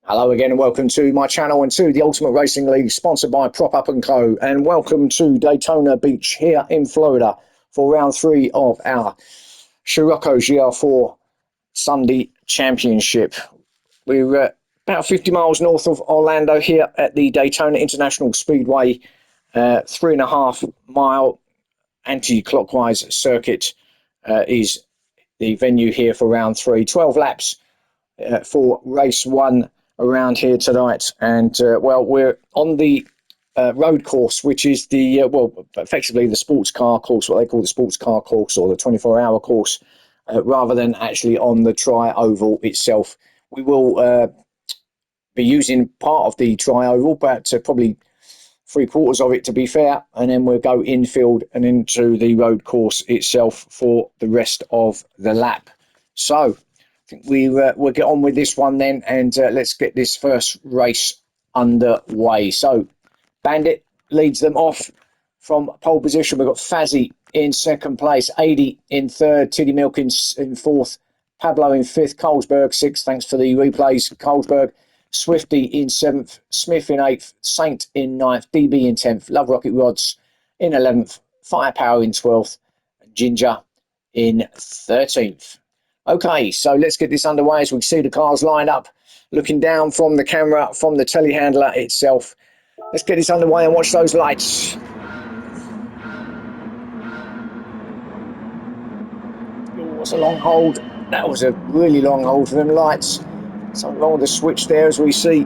Hello again and welcome to my channel and to the Ultimate Racing League, sponsored by Prop Up & Co. And welcome to Daytona Beach here in Florida for round 3 of our Scirocco GR4 Sunday Championship. We're about 50 miles north of Orlando here at the Daytona International Speedway, 3.5 mile anti-clockwise circuit is the venue here for round 3. 12 laps for race 1 around here tonight, and well, we're on the road course, which is the effectively the sports car course, what they call the sports car course, or the 24-hour course, rather than actually on the tri-oval itself. We will be using part of the tri-oval, but probably 3/4 of it, to be fair, and then we'll go infield and into the road course itself for the rest of the lap. So we'll get on with this one then, and let's get this first race underway. So Bandit leads them off from pole position. We've got Fazzy in second place, 80 in third, Tiddy Milk in fourth, Pablo in fifth, Colesberg sixth, thanks for the replays, Colesberg, Swifty in seventh, Smith in eighth, Saint in ninth, DB in 10th, Love Rocket Rods in 11th, Firepower in 12th, Ginger in 13th. Okay, so let's get this underway as we see the cars lined up, looking down from the camera, from the telehandler itself. Let's get this underway and watch those lights. Oh, what's a long hold. That was a really long hold for them lights. Something wrong with the switch there as we see.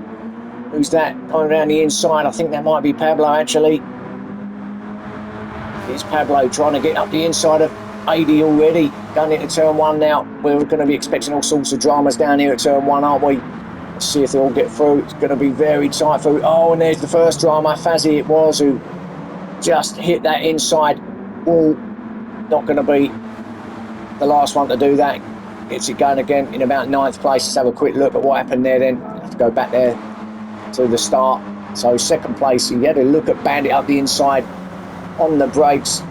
Who's that going around the inside? I think that might be Pablo, actually. It's Pablo trying to get up the inside of AD already. Going into turn 1 now. We're going to be expecting all sorts of dramas down here at turn 1, aren't we? Let's see if they all get through. It's going to be very tight through. Oh, and there's the first drama. Fazzy it was, who just hit that inside wall. Not going to be the last one to do that. Gets it going again in about 9th place. Let's have a quick look at what happened there then. Have to go back there to the start. So second place, he had a look at Bandit up the inside on the brakes.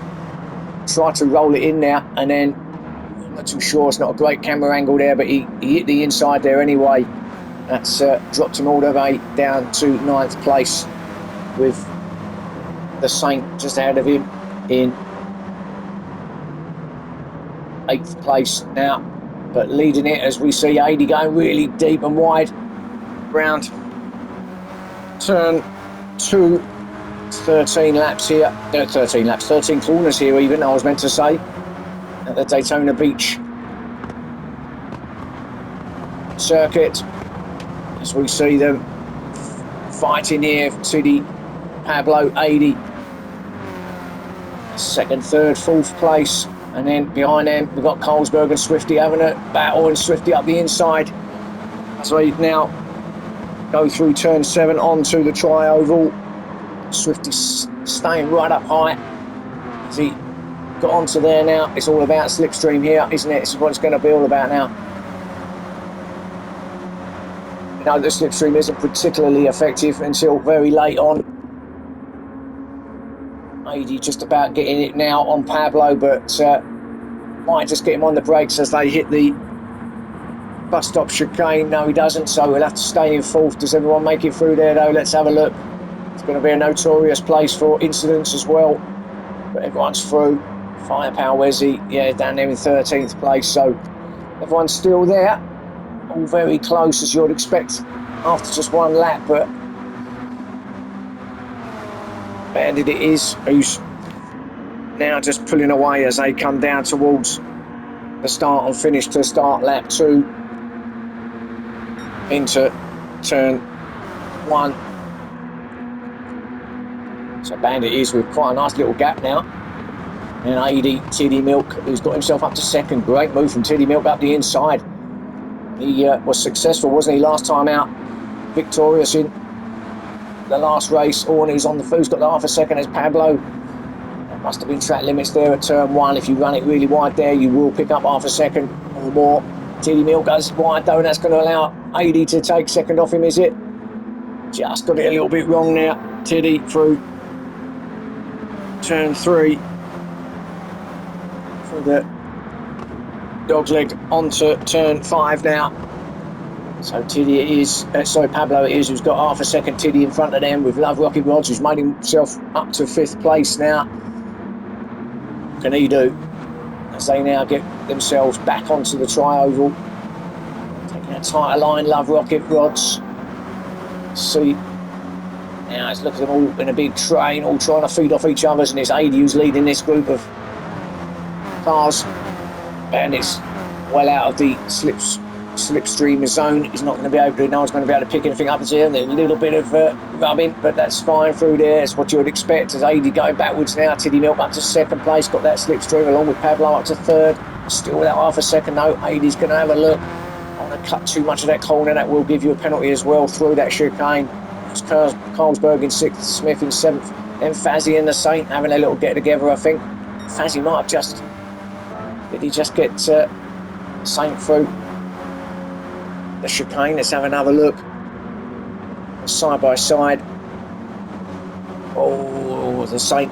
Tried to roll it in there, and then I'm not too sure, it's not a great camera angle there, but he hit the inside there anyway. That's dropped him all the way down to 9th place, with the Saint just ahead of him in 8th place now, but leading it as we see AD going really deep and wide round turn 2. 13 laps here, 13 corners here even, I was meant to say, at the Daytona Beach circuit, as we see them fighting here. Tiddy, Pablo, 80, second, third, 4th place, and then behind them we've got Colesberg and Swifty having a battle, and Swifty up the inside as we now go through turn 7 onto the tri-oval. Swifty staying right up high as he got onto there now. It's all about slipstream here, isn't it? This is what it's going to be all about now. You know, the slipstream isn't particularly effective until very late on. AD just about getting it now on Pablo, but might just get him on the brakes as they hit the bus stop chicane. No, he doesn't, so we'll have to stay in 4th. Does everyone make it through there though? Let's have a look. It's going to be a notorious place for incidents as well, but everyone's through. Firepower, where's he? Yeah, down there in 13th place, so everyone's still there. All very close, as you'd expect after just one lap, but Bandit it is, who's now just pulling away as they come down towards the start and finish to start lap 2 into turn 1. So Bandit is with quite a nice little gap now. And AD, Tiddy Milk, who's got himself up to second. Great move from Tiddy Milk up the inside. He was successful, wasn't he, last time out? Victorious in the last race. Oh, and he's on the who's got the half a second as Pablo. That must have been track limits there at turn 1. If you run it really wide there, you will pick up half a second or more. Tiddy Milk goes wide though, and that's going to allow AD to take second off him, is it? Just got it a little bit wrong now. Tiddy through turn 3 for the dog's leg onto turn 5 now. So Tiddy it is, sorry, Pablo it is, who's got half a second. Tiddy in front of them with Love Rocket Rods, who's made himself up to 5th place now. What can he do as they now get themselves back onto the tri-oval? Taking a tighter line, Love Rocket Rods. See, now let's look at them all in a big train, all trying to feed off each other's, and it's Adi who's leading this group of cars. Bandit's well out of the slipstream zone. He's not going to be able to, no one's going to be able to pick anything up here. There's a little bit of rubbing, but that's fine through there. It's what you would expect as Adi going backwards now. Tiddy Milk up to 2nd place, got that slipstream along with Pablo up to 3rd. Still without half a second though. Adi's going to have a look. I want to cut too much of that corner. That will give you a penalty as well through that chicane. It's Carlsberg in 6th, Smith in 7th. Then Fazzy and the Saint having a little get together, I think. Fazzy might have just... Did he just get Saint through the chicane? Let's have another look. Side by side. Oh, the Saint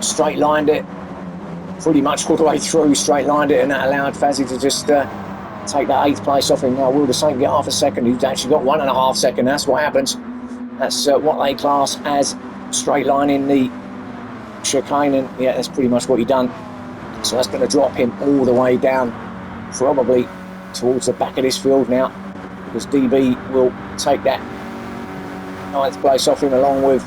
straight lined it. Pretty much all the way through, straight lined it, and that allowed Fazzy to just take that 8th place off him. Now, will the Saint get half a second? He's actually got 1.5 seconds. That's what happens. That's what they class as straight lining the chicane, and yeah, that's pretty much what he done. So that's going to drop him all the way down, probably towards the back of this field now, because DB will take that 9th place off him along with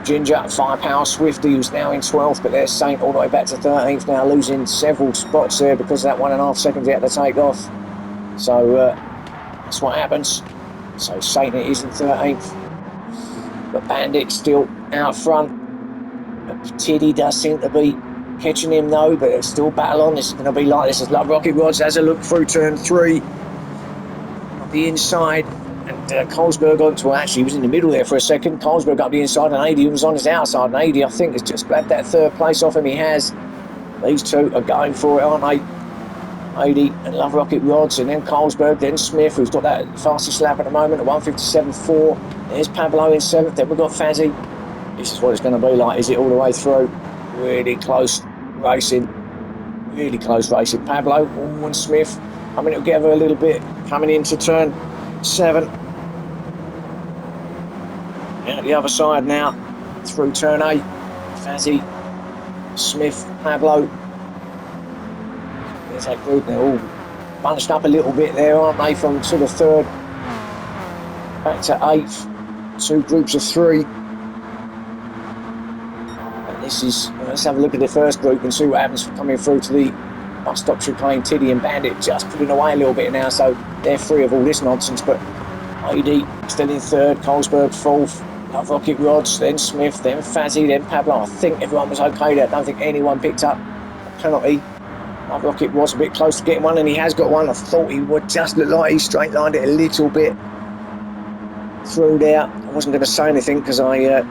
Ginger, Firepower, Swifty, who's now in 12th, but there's Saint all the way back to 13th now, losing several spots there because of that 1.5 seconds he had to take off. So that's what happens. So Saint is in 13th, but Bandit still out front. Tiddy does seem to be catching him though, but it's still battle on. This is going to be like this as Love Rocket Rods has a look through turn 3 on the inside, and Carlsberg on to, actually he was in the middle there for a second. Carlsberg up the inside and Adi was on his outside, and Adi I think has just grabbed that 3rd place off him. He has. These two are going for it, aren't they? Adi and Love Rocket Rods, and then Carlsberg, then Smith, who's got that fastest lap at the moment at 1:57.4. There's Pablo in 7th, then we've got Fazzy. This is what it's going to be like, is it all the way through? Really close racing, really close racing. Pablo and Smith coming together a little bit, coming into turn 7. Out the other side now, through turn 8. Fazzy, Smith, Pablo. There's that group, they're all bunched up a little bit there, aren't they, from sort of 3rd back to 8th. 2 groups of 3. This is, let's have a look at the first group and see what happens coming through to the bus stop chicane. Tiddy and Bandit just pulling away a little bit now, so they're free of all this nonsense. But Adi still in 3rd, Carlsberg 4th, Love Rocket Rods, then Smith, then Fazzy, then Pablo. I think everyone was okay there. I don't think anyone picked up a penalty. Love Rocket was a bit close to getting one, and he has got one. I thought he would just look like he straight lined it a little bit through there. I wasn't going to say anything because I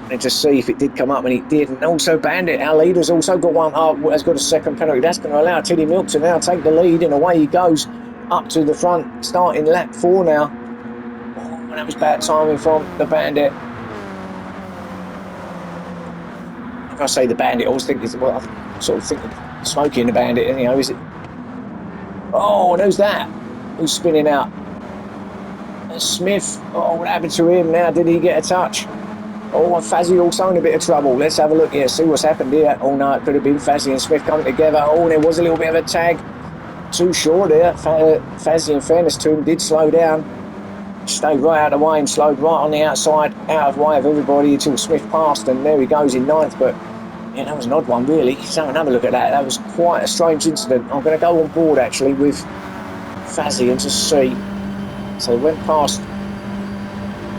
wanted to see if it did come up, and it did. And also Bandit, our leader's also got one up, has got a 2nd penalty. That's going to allow Tiddy Milk to now take the lead, and away he goes up to the front, starting lap 4 now. Oh, and that was bad timing from the Bandit. If I say the Bandit, I always think it's, well, I sort of think of Smokey and the Bandit, you know, is it? Oh, and who's that? Who's spinning out? That's Smith. Oh, what happened to him now? Did he get a touch? Oh, and Fazzy also in a bit of trouble. Let's have a look here, see what's happened here. Oh no, it could have been Fazzy and Smith coming together. Oh, there was a little bit of a tag. Too short there. Fazzy, in fairness to him, did slow down. Stayed right out of the way and slowed right on the outside, out of the way of everybody until Smith passed, and there he goes in 9th. But yeah, that was an odd one really. So have a look at that. That was quite a strange incident. I'm going to go on board actually with Fazzy and just see. So went past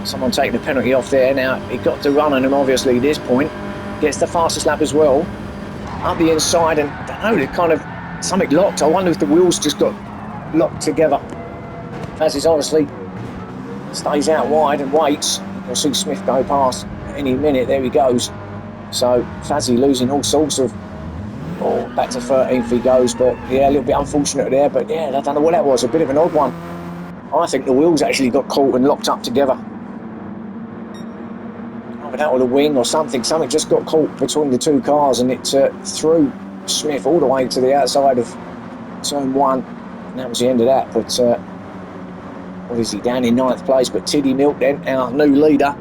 someone taking the penalty off there. Now he got to run on him obviously at this point. Gets the fastest lap as well. Up the inside, and I don't know, it kind of something locked. I wonder if the wheels just got locked together. Fazzy's obviously stays out wide and waits. You'll see Smith go past any minute. There he goes. So Fazzy losing all sorts of, oh, back to 13th he goes. But yeah, a little bit unfortunate there. But yeah, I don't know what that was. A bit of an odd one. I think the wheels actually got caught and locked up together. Either that or the wing or something. Something just got caught between the two cars, and it threw Smith all the way to the outside of turn 1. And that was the end of that. But What is he, down in 9th place? But Tiddy Milk then, our new leader.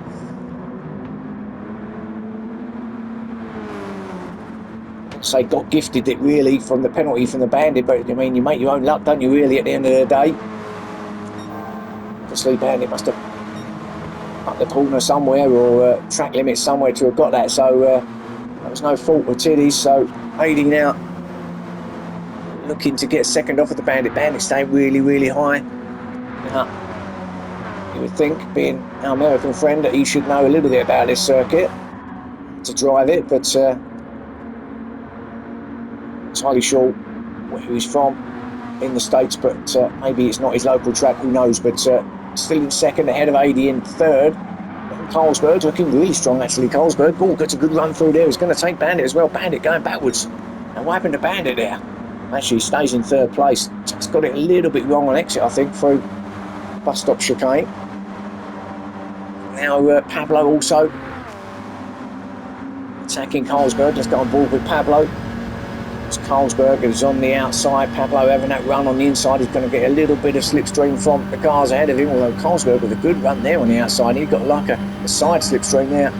Say got gifted it really from the penalty from the Bandit, but I mean, you make your own luck, don't you, really, at the end of the day? Obviously, Bandit must have up the corner somewhere or track limits somewhere to have got that, so there was no fault with Tiddy. So 80 now looking to get second off of the Bandit. Bandit staying really, really high. Now, you would think, being our American friend, that he should know a little bit about this circuit to drive it, but entirely sure where he's from in the States, but maybe it's not his local track, who knows. But still in second, ahead of 80 in third. Carlsberg's looking really strong, actually. Carlsberg, oh, gets a good run through there. He's going to take Bandit as well. Bandit going backwards. And what happened to Bandit there? Actually, he stays in third place. Just got it a little bit wrong on exit, I think, through bus stop chicane. Now Pablo also attacking Carlsberg. Let's go on board with Pablo. Carlsberg is on the outside. Pablo having that run on the inside. He's going to get a little bit of slipstream from the cars ahead of him, although Carlsberg with a good run there on the outside. He's got like a side slipstream there,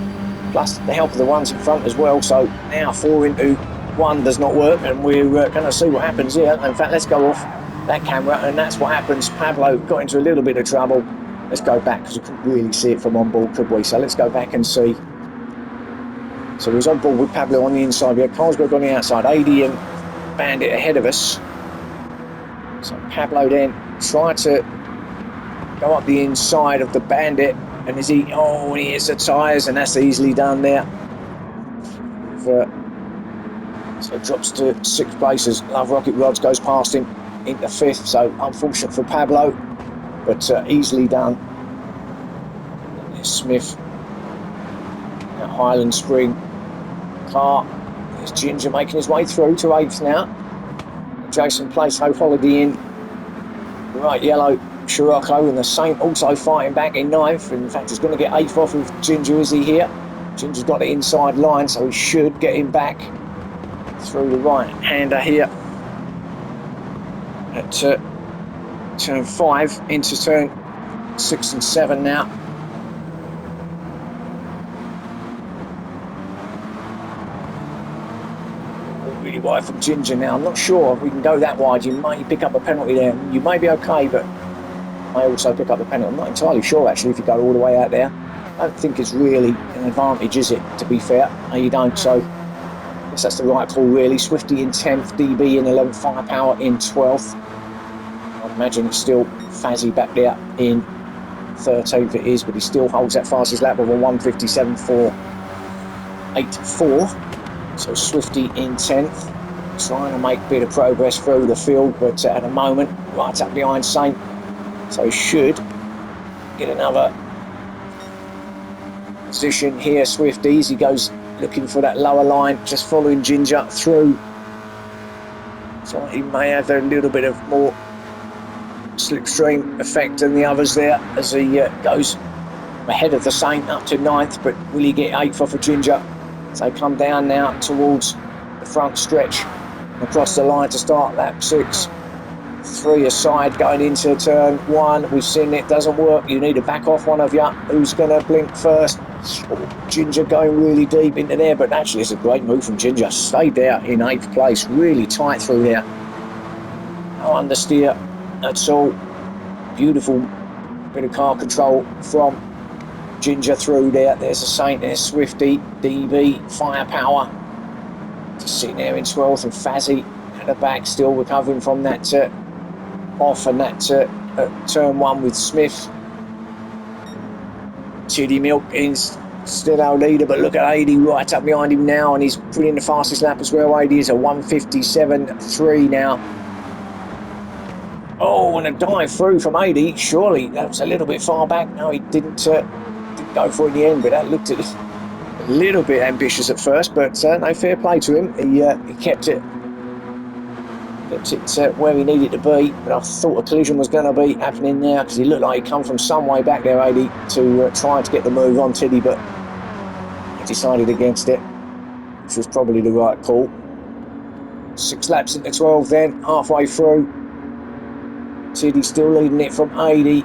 plus the help of the ones in front as well. So now 4 into 1 does not work, and we're going to see what happens here. In fact, let's go off that camera, and that's what happens. Pablo got into a little bit of trouble. Let's go back, because we couldn't really see it from on board, could we? So let's go back and see. So he was on board with Pablo on the inside. We had Carlsberg on the outside, 80 and Bandit ahead of us. So Pablo then tried to go up the inside of the Bandit, and as he hits the tyres, and that's easily done there. So it drops to 6th place as Love Rocket Rods goes past him into 5th. So unfortunate for Pablo, but easily done. There's Smith at Highland Spring car. There's Ginger making his way through to 8th now. Jason Place, Hope Holiday in right yellow Scirocco, and the Saint also fighting back in 9th. In fact, he's going to get 8th off of Ginger, is he here? Ginger's got the inside line, so he should get him back through the right hander here at turn 5 into turn 6 and 7 now. Really wide from Ginger now. I'm not sure if we can go that wide. You may pick up a penalty there. You may be okay, but may also pick up the penalty. I'm not entirely sure, actually, if you go all the way out there. I don't think it's really an advantage, is it, to be fair? No, you don't, so I guess that's the right call, really. Swifty in 10th, DB in 11th, Firepower in 12th. I imagine it's still Fazzy back there in 13th, it is, but he still holds that fastest lap of a 1:57.484. So Swifty in 10th, trying to make a bit of progress through the field, but at the moment, right up behind Saint. So he should get another position here, Swifties. He goes looking for that lower line, just following Ginger through. So he may have a little bit of more slipstream effect than the others there as he goes ahead of the Saint up to 9th, but will he get 8th off of Ginger? So come down now towards the front stretch, across the line to start lap 6. 3 aside going into turn 1. We've seen it doesn't work. You need to back off one of you. Who's going to blink first? Ginger going really deep into there, but actually it's a great move from Ginger. Stayed there in 8th place, really tight through there. No understeer at all. Beautiful bit of car control from Ginger through there. There's a Saint, there's Swifty, DB, Firepower. Just sitting there in 12th, and Fazzy at the back still recovering from that off, and that turn 1 with Smith. Tiddy Milk is still our leader, but look at 80 right up behind him now, and he's put in the fastest lap as well. 80 is a 1:57.3 now. Oh, and a dive through from 80. Surely that was a little bit far back. No, he didn't go for it in the end, but that looked a little bit ambitious at first, but no, fair play to him. He kept it where he needed to be, but I thought a collision was going to be happening there, because he looked like he'd come from some way back there, 80, to try to get the move on Tiddy, but he decided against it, which was probably the right call. 6 laps into 12 then, halfway through. Tiddy still leading it from 80.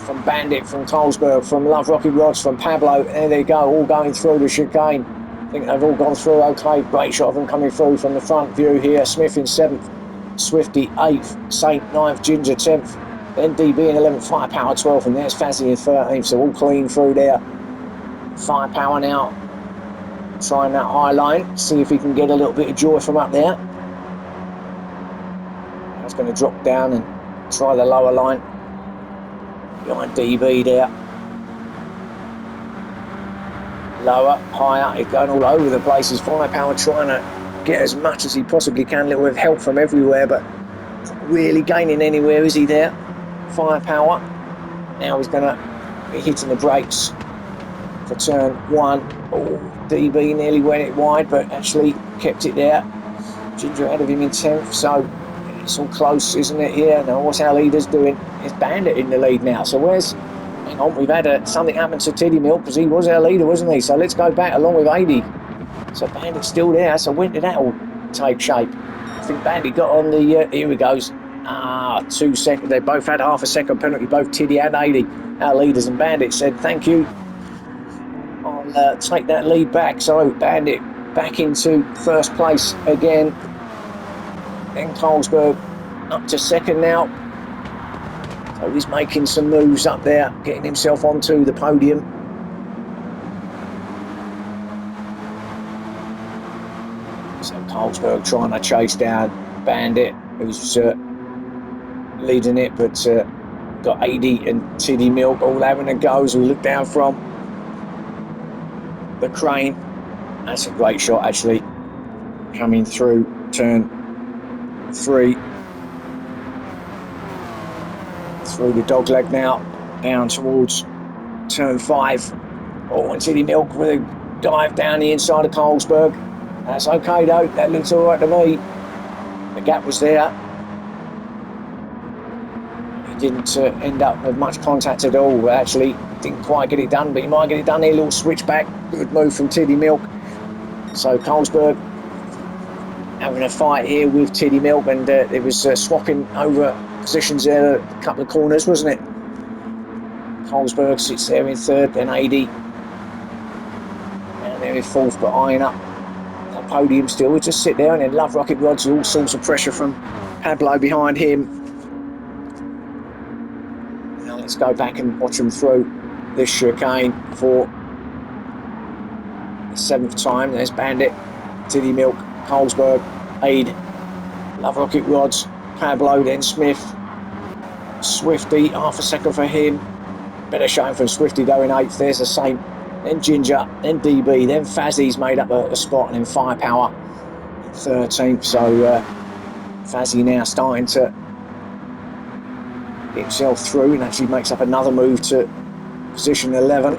from Bandit, from Colesberg, from Love Rocket Rods, from Pablo. There they go, all going through the chicane. I think they've all gone through okay. Great shot of them coming through from the front view here. Smith in 7th, Swifty 8th, Saint 9th, Ginger 10th, then DB in 11th, Firepower 12th, and there's Fazzy in 13th. So all clean through there. Firepower now trying that high line, see if he can get a little bit of joy from up there. He's going to drop down and try the lower line behind DB there. Lower, higher, he's going all over the place. His Firepower trying to get as much as he possibly can, a little bit of help from everywhere, but not really gaining anywhere, is he there? Firepower. Now he's going to be hitting the brakes for turn 1. Oh, DB nearly went it wide, but actually kept it there. Ginger ahead of him in 10th, so it's all close, isn't it, here? Now what's our leaders doing? It's Bandit in the lead now, so where's... Hang on, we've had something happen to Teddy Milk, because he was our leader, wasn't he? So let's go back along with 80. So Bandit's still there, so when did that all take shape? I think Bandit got on the... here he goes. 2 seconds. They both had half a second penalty, both Teddy and 80. Our leaders, and Bandit said, thank you. I'll take that lead back. So Bandit back into first place again. Then Colesberg up to second now. So he's making some moves up there, getting himself onto the podium. So Colesberg trying to chase down Bandit, who's leading it, but got 80 and Tiddy Milk all having a go as we look down from the crane. That's a great shot, actually, coming through turn 3. Through the dog leg now, down towards turn 5. Oh, and Tiddy Milk with a dive down the inside of Colesberg. That's okay though, that looks alright to me. The gap was there. He didn't end up with much contact at all. Actually, didn't quite get it done, but he might get it done here. A little switchback, good move from Tiddy Milk. So Colesberg having a fight here with Tiddy Milk, and it was swapping over positions there a couple of corners, wasn't it? Colesberg sits there in 3rd, then 80. And there in 4th, but eyeing up that podium still. We just sit there, and then Love Rocket Rods, all sorts of pressure from Pablo behind him. Now let's go back and watch them through this chicane for the 7th time. There's Bandit, Tiddy Milk, Colesberg, Aid, Love Rocket Rods, Pablo, then Smith, Swifty, half a second for him. Better showing from Swifty though in 8th. There's the Saint, then Ginger, then DB, then Fazzy's made up a spot, and then Firepower in 13th. So Fazzy now starting to get himself through, and actually makes up another move to position 11.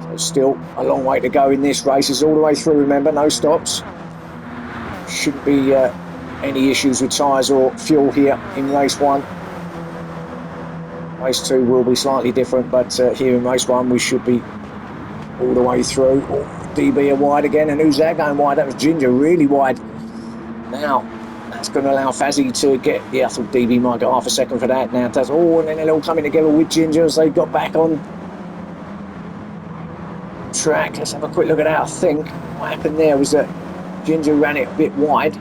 So still a long way to go in this race. It's all the way through, remember, no stops. Shouldn't be any issues with tyres or fuel here in race 1. Race 2 will be slightly different, but here in race 1 we should be all the way through. Oh, DB are wide again, and who's that going wide? That was Ginger, really wide. Now that's going to allow Fazzy to get... Yeah, I thought DB might get half a second for that. Now it does. Oh, and then they're all coming together with Ginger as they got back on track. Let's have a quick look at that. I think what happened there was that Ginger ran it a bit wide.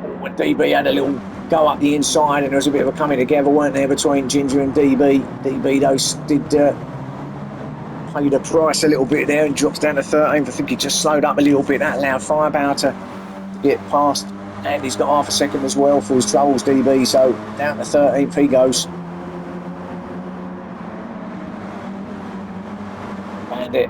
Oh, and DB had a little go up the inside, and there was a bit of a coming together, weren't there, between Ginger and DB. DB though did pay the price a little bit there and drops down to 13th. I think he just slowed up a little bit. That allowed Firepower to get past, and he's got half a second as well for his troubles, DB. So down to 13th he goes. Bandit.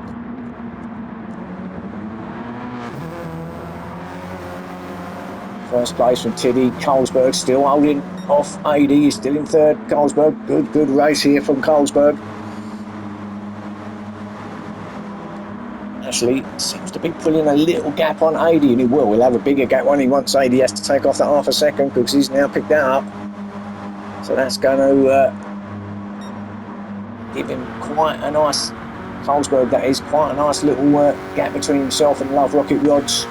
First place from Tiddy. Colesberg still holding off AD. He's still in 3rd. Colesberg, good race here from Colesberg. Actually, seems to be pulling a little gap on AD, and he will. We'll have a bigger gap when he wants AD. He has to take off that half a second because he's now picked that up. So that's going to give him quite a nice... Colesberg, that is, quite a nice little gap between himself and Love Rocket Rods.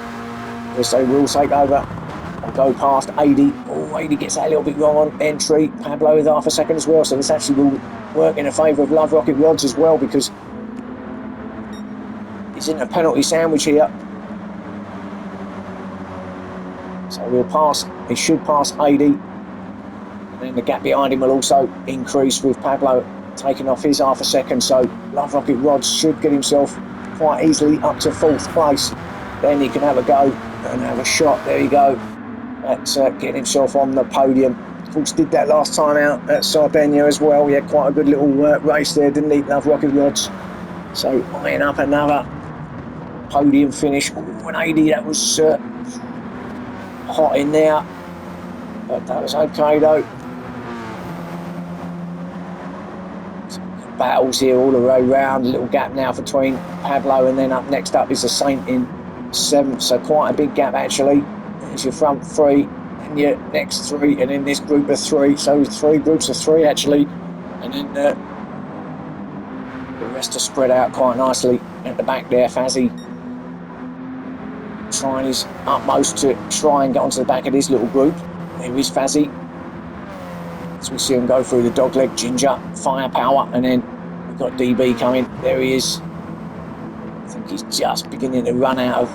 Yes, they will take over and go past 80. Oh, 80 gets that a little bit wrong on entry. Pablo with half a second as well, so this actually will work in a favour of Love Rocket Rods as well, because he's in a penalty sandwich here. So we'll pass, he should pass 80. And then the gap behind him will also increase with Pablo taking off his half a second. So Love Rocket Rods should get himself quite easily up to 4th place. Then he can have a go and have a shot. There you go. At getting himself on the podium. Of course, did that last time out at Sardinia as well. He had quite a good little race there, didn't he, Love Rocket Rods? So eyeing up another podium finish. 180, that was hot in there, but that was okay though. Battles here all the way round. A little gap now between Pablo, and then up next up is the Saint in 7th, so quite a big gap actually. There's your front 3 and your next 3, and then this group of 3, so 3 groups of 3 actually, and then the rest are spread out quite nicely at the back there. Fazzy trying his utmost to try and get onto the back of this little group. There is Fazzy. As we see him go through the dogleg, Ginger, Firepower, and then we've got DB coming. There he is. I think he's just beginning to run out of.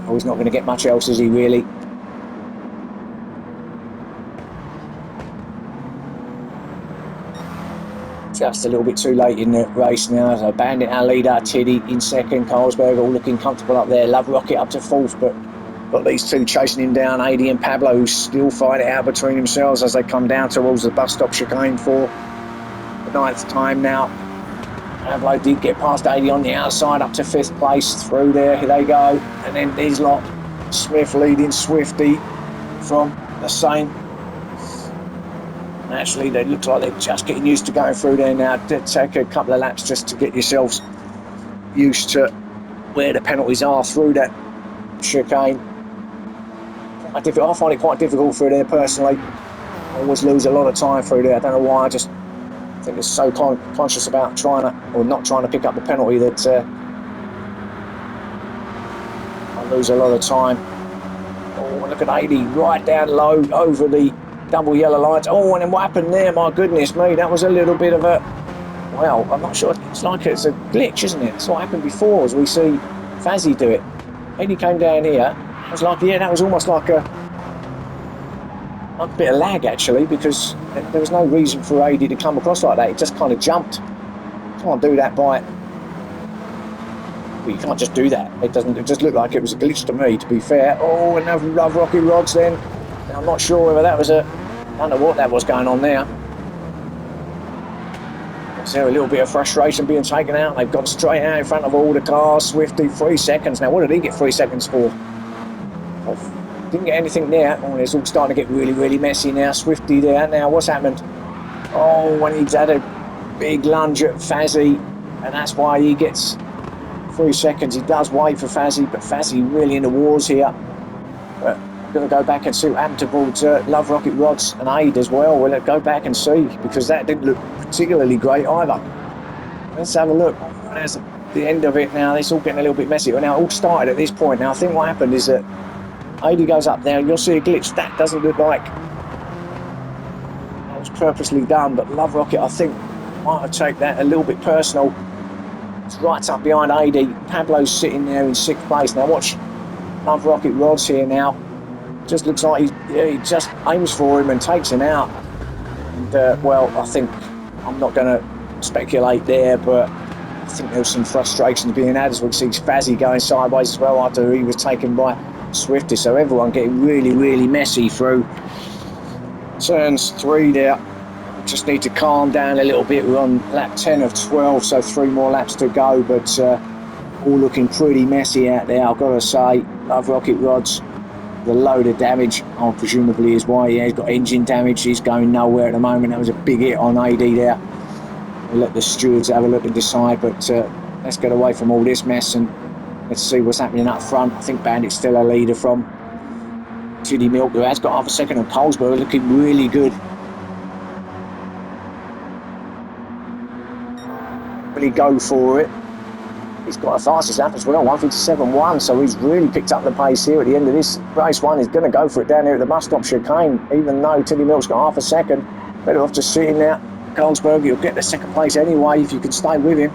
Oh, he's not going to get much else, is he really? Just a little bit too late in the race now. So Bandit, our leader, Tiddy in 2nd, Carlsberg all looking comfortable up there. Love Rocket up to 4th, but got these 2 chasing him down, 80 and Pablo, who still fight it out between themselves as they come down towards the bus stop chicane for the 9th time now. Pablo did get past 80 on the outside, up to 5th place through there. Here they go. And then these lot, Smith leading Swifty from the Saint. Actually, they look like they're just getting used to going through there now. Take a couple of laps just to get yourselves used to where the penalties are through that chicane. I find it quite difficult through there personally. I always lose a lot of time through there. I don't know why. I just think it's so conscious about trying to, or not trying to pick up the penalty, that I lose a lot of time. Oh, look at 80 right down low over the double yellow lights. Oh, and then what happened there? My goodness me, that was a little bit of a, well, I'm not sure. It's like it's a glitch, isn't it? It's what happened before, as we see Fazzy do it. 80 came down here. I was like, yeah, that was almost like a bit of lag actually, because there was no reason for 80 to come across like that. It just kind of jumped. You can't do that by. Well, you can't just do that. It doesn't. It just looked like it was a glitch to me, to be fair. Oh, another Love Rocket Rods then. I'm not sure whether that was I don't know what that was going on there. Is there a little bit of frustration being taken out? They've gone straight out in front of all the cars. Swifty, 3 seconds. Now, what did he get 3 seconds for? Didn't get anything there. Oh, it's all starting to get really, really messy now. Swifty there. Now, what's happened? Oh, when he's had a big lunge at Fazzy, and that's why he gets 3 seconds. He does wait for Fazzy, but Fazzy really in the wars here. But I'm going to go back and see what happened towards Love Rocket Rods and Aid as well. We'll go back and see, because that didn't look particularly great either. Let's have a look. There's the end of it now. It's all getting a little bit messy. Well, now it all started at this point. Now I think what happened is that 80 goes up there, you'll see a glitch. That doesn't look like that was purposely done, but Love Rocket, I think, might have taken that a little bit personal. It's right up behind 80. Pablo's sitting there in 6th place. Now watch Love Rocket Rods here now. Just looks like he just aims for him and takes him out. And well, I think, I'm not going to speculate there, but I think there's some frustrations being had, as we see Fazzy going sideways as well after he was taken by Swifty. So everyone getting really, really messy through turns 3 there. Just need to calm down a little bit. We're on lap 10 of 12, so 3 more laps to go, but all looking pretty messy out there, I've got to say. Love Rocket Rods, the load of damage, presumably is why he's got engine damage. He's going nowhere at the moment. That was a big hit on AD there. We'll let the stewards have a look and decide, but let's get away from all this mess and let's see what's happening up front. I think Bandit's still a leader from Tiddy Milk, who has got half a second on Colesberg, looking really good. really go for it. He's got a fastest lap as well, 1:57.1, so he's really picked up the pace here at the end of this race one. He's going to go for it down here at the bus stop chicane, even though Tilly Milk's got half a second. Better off just sitting there. Carlsberg, you'll get the second place anyway if you can stay with him.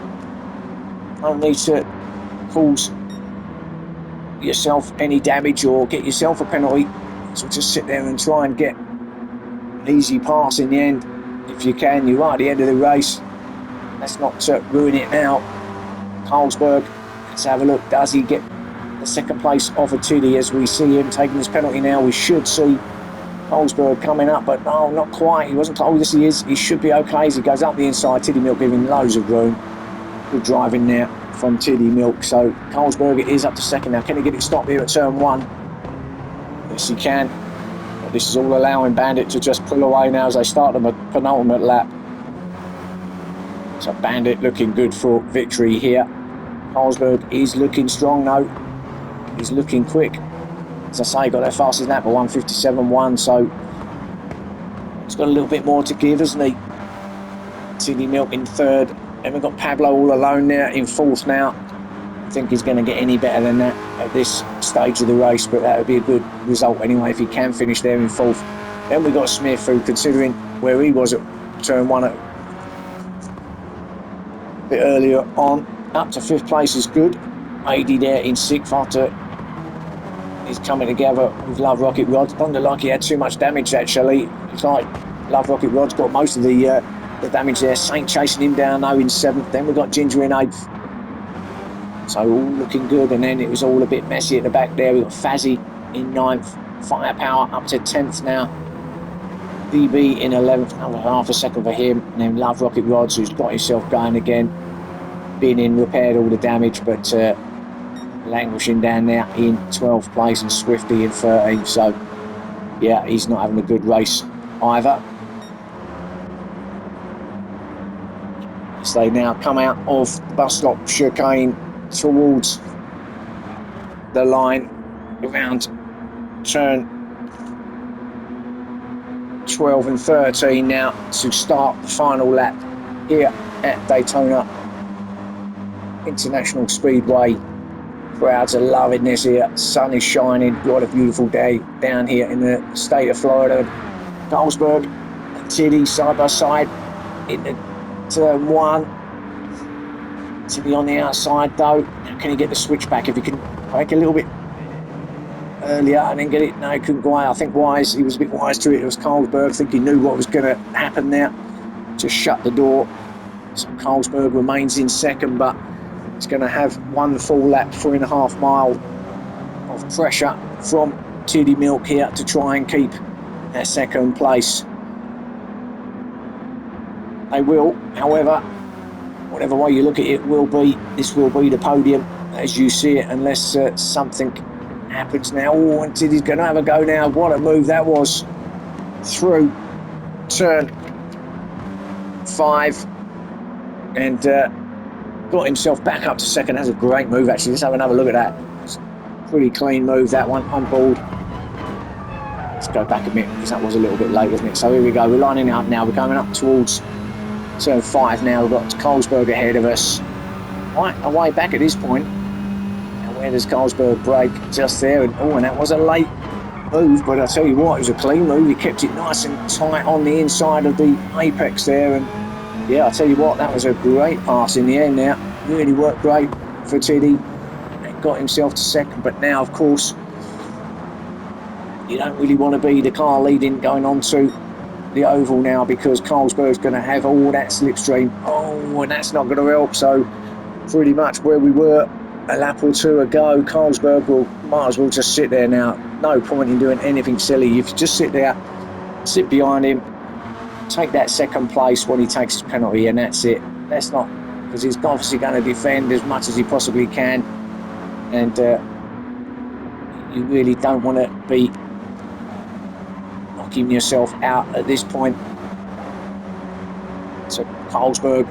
Don't need to cause yourself any damage or get yourself a penalty. So just sit there and try and get an easy pass in the end. If you can, you are at the end of the race. Let's not ruin it now. Carlsberg, let's have a look. Does he get the second place off of Tiddy as we see him taking his penalty now? We should see Carlsberg coming up, but no, not quite. He wasn't told. Yes, he is. He should be okay as he goes up the inside. Tiddy Milk giving loads of room. Good driving there from Tiddy Milk. So Carlsberg is up to second now. Can he get it stopped here at turn one? Yes, he can. But this is all allowing Bandit to just pull away now as they start the penultimate lap. So Bandit looking good for victory here. Carlsberg is looking strong though. He's looking quick. As I say, got that fastest lap at 1:57.1, so he's got a little bit more to give, hasn't he? Tiddy Milk in third. And we've got Pablo all alone there in fourth now. I think he's going to get any better than that at this stage of the race, but that would be a good result anyway if he can finish there in fourth. Then we've got Smith, who, considering where he was at turn one at a bit earlier on, up to fifth place is good. AD there in sixth after he's coming together with Love Rocket Rod. Doesn't look like he had too much damage actually. It's like Love Rocket Rod's got most of the damage there. Saint chasing him down though in seventh. Then we've got Ginger in eighth. So all looking good, and then it was all a bit messy at the back there. We've got Fazzy in ninth. Firepower up to 10th now. DB in 11th, another half a second for him. And then Love Rocket Rods, who's got himself going again. Been in, repaired all the damage, but languishing down there in 12th place, and Swifty in 13th. So yeah, he's not having a good race either. So they now come out of the bus stop chicane towards the line around turn 12 and 13 now to start the final lap here at Daytona International Speedway. Crowds are loving this here. Sun is shining. What a beautiful day down here in the state of Florida. Carlsberg and Tiddy side by side in the turn one. Tiddy on the outside though. Now can he get the switch back? If he can break a little bit earlier and then get it. No, he couldn't go out. I think wise. He was a bit wise to it. It was Carlsberg. I think he knew what was going to happen there. Just shut the door. So Carlsberg remains in second, but he's going to have one full lap, 3.5 mile of pressure from Tiddy Milk here to try and keep that second place. They will, however, whatever way you look at it, this will be the podium as you see it, unless something happens now. Oh, and Tiddy's going to have a go now. What a move that was through turn 5 and got himself back up to second. That's a great move actually. Let's have another look at that. It's a pretty clean move that one on board. Let's go back a bit because that was a little bit late, wasn't it? So here we go. We're lining it up now. We're coming up towards turn 5 now. We've got Carlsberg ahead of us. Right away back at this point. And where does Carlsberg break? Just there. And that was a late move, but I'll tell you what, it was a clean move. He kept it nice and tight on the inside of the apex there, and yeah, I'll tell you what, that was a great pass in the end there. Really worked great for Tiddy and got himself to second. But now, of course, you don't really want to be the car leading going on to the oval now, because Carlsberg's going to have all that slipstream. Oh, and that's not going to help. So pretty much where we were a lap or two ago, Carlsberg might as well just sit there now. No point in doing anything silly. If you just sit there, sit behind him, take that second place when he takes his penalty, and that's it. That's not, because he's obviously going to defend as much as he possibly can, and you really don't want to be knocking yourself out at this point. So Carlsberg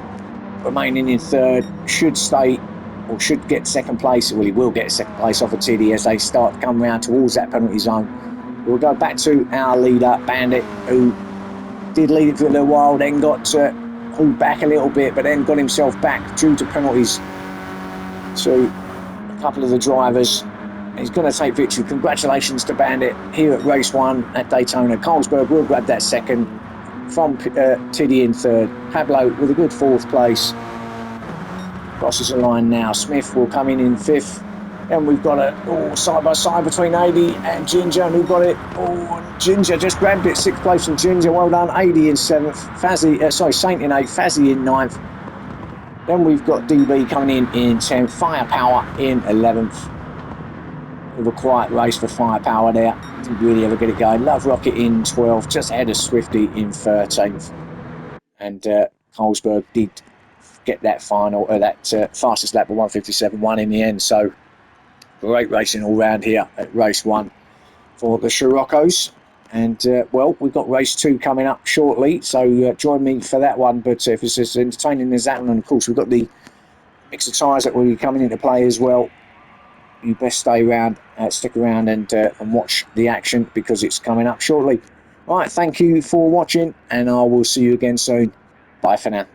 remaining in third, should stay or should get second place. Well, he will get second place off of Tiddy as they start to come round towards that penalty zone. We'll go back to our leader, Bandit, who did lead it for a little while, then got pulled back a little bit, but then got himself back due to penalties to a couple of the drivers. He's going to take victory. Congratulations to Bandit here at race 1 at Daytona. Colesberg will grab that second from Tiddy in third. Pablo with a good 4th place. Crosses the line now. Smith will come in 5th. And we've got a side by side between AD and Ginger. And who got it? Oh, Ginger just grabbed it. 6th place from Ginger. Well done. AD in 7th. Saint in 8th. Fazzy in 9th. Then we've got DB coming in 10th. Firepower in 11th. With a quiet race for Firepower there. Didn't really ever get it going. Love Rocket in 12th. Just ahead of Swifty in 13th. And Colesberg did get that final, fastest lap of 1:57.1 in the end. So great racing all round here at race 1 for the Siroccos. And well, we've got race 2 coming up shortly, so join me for that one. But if it's as entertaining as that one, and of course we've got the mix of tyres that will be coming into play as well, you best stay around, stick around and watch the action, because it's coming up shortly. All right, thank you for watching, and I will see you again soon. Bye for now.